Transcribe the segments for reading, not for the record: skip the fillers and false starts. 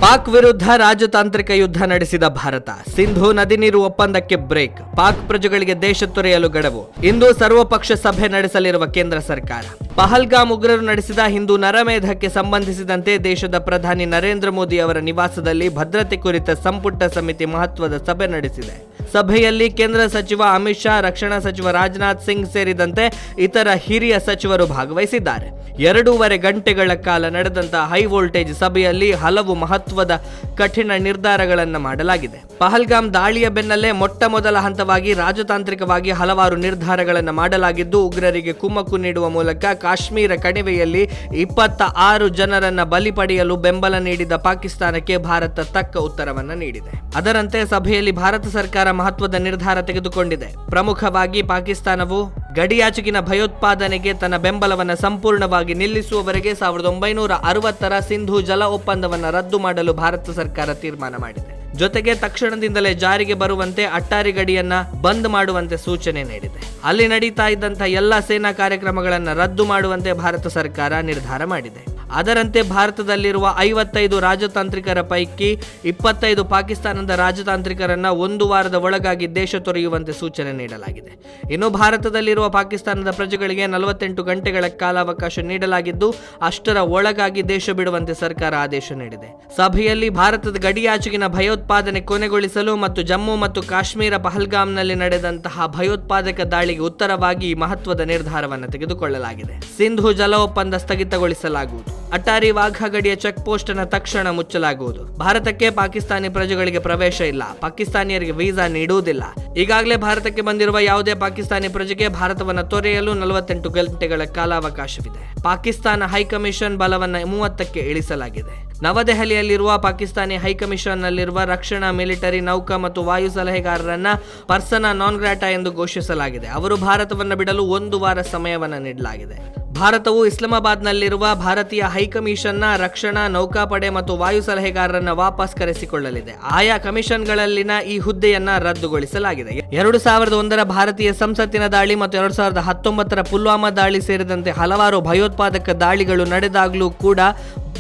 ಪಾಕ್ ವಿರುದ್ಧ ರಾಜತಾಂತ್ರಿಕ ಯುದ್ಧ ನಡೆಸಿದ ಭಾರತ. ಸಿಂಧೂ ನದಿ ನೀರು ಒಪ್ಪಂದಕ್ಕೆ ಬ್ರೇಕ್. ಪಾಕ್ ಪ್ರಜೆಗಳಿಗೆ ದೇಶ ತೊರೆಯಲು ಗಡುವು. ಇಂದು ಸರ್ವಪಕ್ಷ ಸಭೆ ನಡೆಸಲಿರುವ ಕೇಂದ್ರ ಸರ್ಕಾರ. ಪಹಲ್ಗಾಮ್ ಉಗ್ರರು ನಡೆಸಿದ ಹಿಂದೂ ನರಮೇಧಕ್ಕೆ ಸಂಬಂಧಿಸಿದಂತೆ ದೇಶದ ಪ್ರಧಾನಿ ನರೇಂದ್ರ ಮೋದಿ ಅವರ ನಿವಾಸದಲ್ಲಿ ಭದ್ರತೆ ಕುರಿತ ಸಂಪುಟ ಸಮಿತಿ ಮಹತ್ವದ ಸಭೆ ನಡೆಸಿದೆ. ಸಭೆಯಲ್ಲಿ ಕೇಂದ್ರ ಸಚಿವ ಅಮಿತ್ ಶಾ, ರಕ್ಷಣಾ ಸಚಿವ ರಾಜನಾಥ್ ಸಿಂಗ್ ಸೇರಿದಂತೆ ಇತರ ಹಿರಿಯ ಸಚಿವರು ಭಾಗವಹಿಸಿದ್ದಾರೆ. 2.5 ಗಂಟೆಗಳ ಕಾಲ ನಡೆದಂತಹ ಹೈ ವೋಲ್ಟೇಜ್ ಸಭೆಯಲ್ಲಿ ಹಲವು ಮಹತ್ವದ ಕಠಿಣ ನಿರ್ಧಾರಗಳನ್ನು ಮಾಡಲಾಗಿದೆ. ಪಹಲ್ಗಾಮ್ ದಾಳಿಯ ಬೆನ್ನಲ್ಲೇ ಮೊಟ್ಟ ಮೊದಲ ಹಂತವಾಗಿ ರಾಜತಾಂತ್ರಿಕವಾಗಿ ಹಲವಾರು ನಿರ್ಧಾರಗಳನ್ನು ಮಾಡಲಾಗಿದ್ದು, ಉಗ್ರರಿಗೆ ಕುಮ್ಮಕ್ಕು ನೀಡುವ ಮೂಲಕ ಕಾಶ್ಮೀರ ಕಣಿವೆಯಲ್ಲಿ 26 ಜನರನ್ನ ಬಲಿ ಪಡೆಯಲು ಬೆಂಬಲ ನೀಡಿದ ಪಾಕಿಸ್ತಾನಕ್ಕೆ ಭಾರತ ತಕ್ಕ ಉತ್ತರವನ್ನು ನೀಡಿದೆ. ಅದರಂತೆ ಸಭೆಯಲ್ಲಿ ಭಾರತ ಸರ್ಕಾರ ಮಹತ್ವದ ನಿರ್ಧಾರ ತೆಗೆದುಕೊಂಡಿದೆ. ಪ್ರಮುಖವಾಗಿ ಪಾಕಿಸ್ತಾನವು ಗಡಿಯಾಚೆಗಿನ ಭಯೋತ್ಪಾದನೆಗೆ ತನ್ನ ಬೆಂಬಲವನ್ನು ಸಂಪೂರ್ಣವಾಗಿ ನಿಲ್ಲಿಸುವವರೆಗೆ 1960ರ ಸಿಂಧೂ ಜಲ ಒಪ್ಪಂದವನ್ನು ರದ್ದು ಮಾಡಲು ಭಾರತ ಸರ್ಕಾರ ತೀರ್ಮಾನ ಮಾಡಿದೆ. ಜೊತೆಗೆ ತಕ್ಷಣದಿಂದಲೇ ಜಾರಿಗೆ ಬರುವಂತೆ ಅಟ್ಟಾರಿ ಗಡಿಯನ್ನ ಬಂದ್ ಮಾಡುವಂತೆ ಸೂಚನೆ ನೀಡಿದೆ. ಅಲ್ಲಿ ನಡೀತಾ ಇದ್ದಂತಹ ಎಲ್ಲ ಸೇನಾ ಕಾರ್ಯಕ್ರಮಗಳನ್ನು ರದ್ದು ಮಾಡುವಂತೆ ಭಾರತ ಸರ್ಕಾರ ನಿರ್ಧಾರ ಮಾಡಿದೆ. ಅದರಂತೆ ಭಾರತದಲ್ಲಿರುವ 55 ರಾಜತಾಂತ್ರಿಕರ ಪೈಕಿ 25 ಪಾಕಿಸ್ತಾನದ ರಾಜತಾಂತ್ರಿಕರನ್ನ 1 ವಾರದ ಒಳಗಾಗಿ ದೇಶ ತೊರೆಯುವಂತೆ ಸೂಚನೆ ನೀಡಲಾಗಿದೆ. ಇನ್ನು ಭಾರತದಲ್ಲಿರುವ ಪಾಕಿಸ್ತಾನದ ಪ್ರಜೆಗಳಿಗೆ 48 ಗಂಟೆಗಳ ಕಾಲಾವಕಾಶ ನೀಡಲಾಗಿದ್ದು, ಅಷ್ಟರ ಒಳಗಾಗಿ ದೇಶ ಬಿಡುವಂತೆ ಸರ್ಕಾರ ಆದೇಶ ನೀಡಿದೆ. ಸಭೆಯಲ್ಲಿ ಭಾರತದ ಗಡಿಯಾಚೆಗಿನ ಭಯೋತ್ಪಾದನೆ ಕೊನೆಗೊಳಿಸಲು ಮತ್ತು ಜಮ್ಮು ಮತ್ತು ಕಾಶ್ಮೀರ ಪಹಲ್ಗಾಮ್ನಲ್ಲಿ ನಡೆದಂತಹ ಭಯೋತ್ಪಾದಕ ದಾಳಿಗೆ ಉತ್ತರವಾಗಿ ಮಹತ್ವದ ನಿರ್ಧಾರವನ್ನು ತೆಗೆದುಕೊಳ್ಳಲಾಗಿದೆ. ಸಿಂಧೂ ಜಲ ಒಪ್ಪಂದ ಸ್ಥಗಿತಗೊಳಿಸಲಾಗುವುದು. ಅಟ್ಟಾರಿ ವಾಘಾ ಗಡಿಯ ಚೆಕ್ ಪೋಸ್ಟ್ ಅನ್ನು ತಕ್ಷಣ ಮುಚ್ಚಲಾಗುವುದು. ಭಾರತಕ್ಕೆ ಪಾಕಿಸ್ತಾನಿ ಪ್ರಜೆಗಳಿಗೆ ಪ್ರವೇಶ ಇಲ್ಲ. ಪಾಕಿಸ್ತಾನಿಯರಿಗೆ ವೀಸಾ ನೀಡುವುದಿಲ್ಲ. ಈಗಾಗಲೇ ಭಾರತಕ್ಕೆ ಬಂದಿರುವ ಯಾವುದೇ ಪಾಕಿಸ್ತಾನಿ ಪ್ರಜೆಗೆ ಭಾರತವನ್ನು ತೊರೆಯಲು 48 ಗಂಟೆಗಳ ಕಾಲಾವಕಾಶವಿದೆ. ಪಾಕಿಸ್ತಾನ ಹೈಕಮಿಷನ್ ಬಲವನ್ನು 30ಕ್ಕೆ ಇಳಿಸಲಾಗಿದೆ. ನವದೆಹಲಿಯಲ್ಲಿರುವ ಪಾಕಿಸ್ತಾನಿ ಹೈಕಮಿಷನ್ ನಲ್ಲಿರುವ ರಕ್ಷಣಾ, ಮಿಲಿಟರಿ, ನೌಕಾ ಮತ್ತು ವಾಯು ಸಲಹೆಗಾರರನ್ನ ಪರ್ಸನಾ ನಾನ್ ಗ್ರಾಟಾ ಎಂದು ಘೋಷಿಸಲಾಗಿದೆ. ಅವರು ಭಾರತವನ್ನು ಬಿಡಲು 1 ವಾರ ಸಮಯವನ್ನು ನೀಡಲಾಗಿದೆ. ಭಾರತವು ಇಸ್ಲಾಮಾಬಾದ್ನಲ್ಲಿರುವ ಭಾರತೀಯ ಹೈಕಮಿಷನ್ನ ರಕ್ಷಣಾ, ನೌಕಾಪಡೆ ಮತ್ತು ವಾಯು ಸಲಹೆಗಾರರನ್ನ ವಾಪಸ್ ಕರೆಸಿಕೊಳ್ಳಲಿದೆ. ಆಯಾ ಕಮಿಷನ್ಗಳಲ್ಲಿನ ಈ ಹುದ್ದೆಯನ್ನ ರದ್ದುಗೊಳಿಸಲಾಗಿದೆ. 2001ರ ಭಾರತೀಯ ಸಂಸತ್ತಿನ ದಾಳಿ ಮತ್ತು 2019ರ ಪುಲ್ವಾಮಾ ದಾಳಿ ಸೇರಿದಂತೆ ಹಲವಾರು ಭಯೋತ್ಪಾದಕ ದಾಳಿಗಳು ನಡೆದಾಗಲೂ ಕೂಡ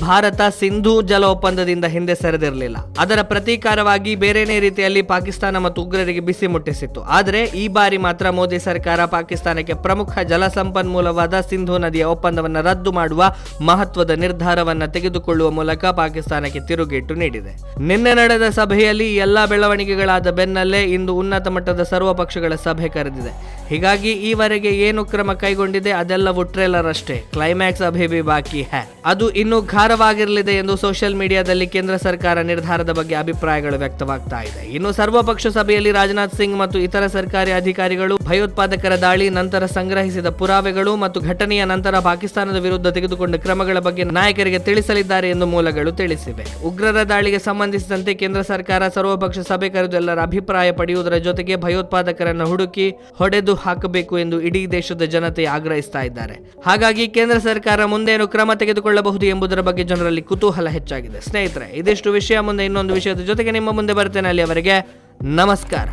ಭಾರತ ಸಿಂಧೂ ಜಲ ಒಪ್ಪಂದದಿಂದ ಹಿಂದೆ ಸರಿದಿರಲಿಲ್ಲ. ಅದರ ಪ್ರತೀಕಾರವಾಗಿ ಬೇರೆನೇ ರೀತಿಯಲ್ಲಿ ಪಾಕಿಸ್ತಾನ ಮತ್ತು ಉಗ್ರರಿಗೆ ಬಿಸಿ ಮುಟ್ಟಿಸಿತ್ತು. ಆದರೆ ಈ ಬಾರಿ ಮಾತ್ರ ಮೋದಿ ಸರ್ಕಾರ ಪಾಕಿಸ್ತಾನಕ್ಕೆ ಪ್ರಮುಖ ಜಲ ಸಂಪನ್ಮೂಲವಾದ ಸಿಂಧೂ ನದಿಯ ಒಪ್ಪಂದವನ್ನು ರದ್ದು ಮಾಡುವ ಮಹತ್ವದ ನಿರ್ಧಾರವನ್ನು ತೆಗೆದುಕೊಳ್ಳುವ ಮೂಲಕ ಪಾಕಿಸ್ತಾನಕ್ಕೆ ತಿರುಗೇಟು ನೀಡಿದೆ. ನಿನ್ನೆ ನಡೆದ ಸಭೆಯಲ್ಲಿ ಎಲ್ಲಾ ಬೆಳವಣಿಗೆಗಳಾದ ಬೆನ್ನಲ್ಲೇ ಇಂದು ಉನ್ನತ ಮಟ್ಟದ ಸರ್ವಪಕ್ಷಗಳ ಸಭೆ ಕರೆದಿದೆ. ಹೀಗಾಗಿ ಈವರೆಗೆ ಏನು ಕ್ರಮ ಕೈಗೊಂಡಿದೆ ಅದೆಲ್ಲವೂ ಟ್ರೇಲರ್ ಅಷ್ಟೇ. ಕ್ಲೈಮ್ಯಾಕ್ಸ್ ಅಭಿ ಭಿ ಬಾಕಿ ಹೈ. ಅದು ಇನ್ನೂ ಘಾರವಾಗಿರಲಿದೆ ಎಂದು ಸೋಷಿಯಲ್ ಮೀಡಿಯಾದಲ್ಲಿ ಕೇಂದ್ರ ಸರ್ಕಾರ ನಿರ್ಧಾರದ ಬಗ್ಗೆ ಅಭಿಪ್ರಾಯಗಳು ವ್ಯಕ್ತವಾಗ್ತಾ ಇದೆ. ಇನ್ನು ಸರ್ವಪಕ್ಷ ಸಭೆಯಲ್ಲಿ ರಾಜನಾಥ್ ಸಿಂಗ್ ಮತ್ತು ಇತರ ಸರ್ಕಾರಿ ಅಧಿಕಾರಿಗಳು ಭಯೋತ್ಪಾದಕರ ದಾಳಿ ನಂತರ ಸಂಗ್ರಹಿಸಿದ ಪುರಾವೆಗಳು ಮತ್ತು ಘಟನೆಯ ನಂತರ ಪಾಕಿಸ್ತಾನದ ವಿರುದ್ಧ ತೆಗೆದುಕೊಂಡ ಕ್ರಮಗಳ ಬಗ್ಗೆ ನಾಯಕರಿಗೆ ತಿಳಿಸಲಿದ್ದಾರೆ ಎಂದು ಮೂಲಗಳು ತಿಳಿಸಿವೆ. ಉಗ್ರರ ದಾಳಿಗೆ ಸಂಬಂಧಿಸಿದಂತೆ ಕೇಂದ್ರ ಸರ್ಕಾರ ಸರ್ವಪಕ್ಷ ಸಭೆ ಕರೆದು ಎಲ್ಲರ ಅಭಿಪ್ರಾಯ ಪಡೆಯುವುದರ ಜೊತೆಗೆ ಭಯೋತ್ಪಾದಕರನ್ನು ಹುಡುಕಿ ಹೊಡೆದು ಹಾಕಬೇಕು ಎಂದು ಇಡೀ ದೇಶದ ಜನತೆ ಆಗ್ರಹಿಸ್ತಾ ಇದ್ದಾರೆ. ಹಾಗಾಗಿ ಕೇಂದ್ರ ಸರ್ಕಾರ ಮುಂದೇನು ಕ್ರಮ ತೆಗೆದುಕೊಳ್ಳಬಹುದು ಎಂಬುದರ ಬಗ್ಗೆ ಜನರಲ್ಲಿ ಕುತೂಹಲ ಹೆಚ್ಚಾಗಿದೆ. ಸ್ನೇಹಿತರೆ, ಇದಿಷ್ಟು ವಿಷಯ. ಮುಂದೆ ಇನ್ನೊಂದು ವಿಷಯದ ಜೊತೆಗೆ ನಿಮ್ಮ ಮುಂದೆ ಬರ್ತೇನೆ. ಅಲ್ಲಿಯವರೆಗೆ ನಮಸ್ಕಾರ.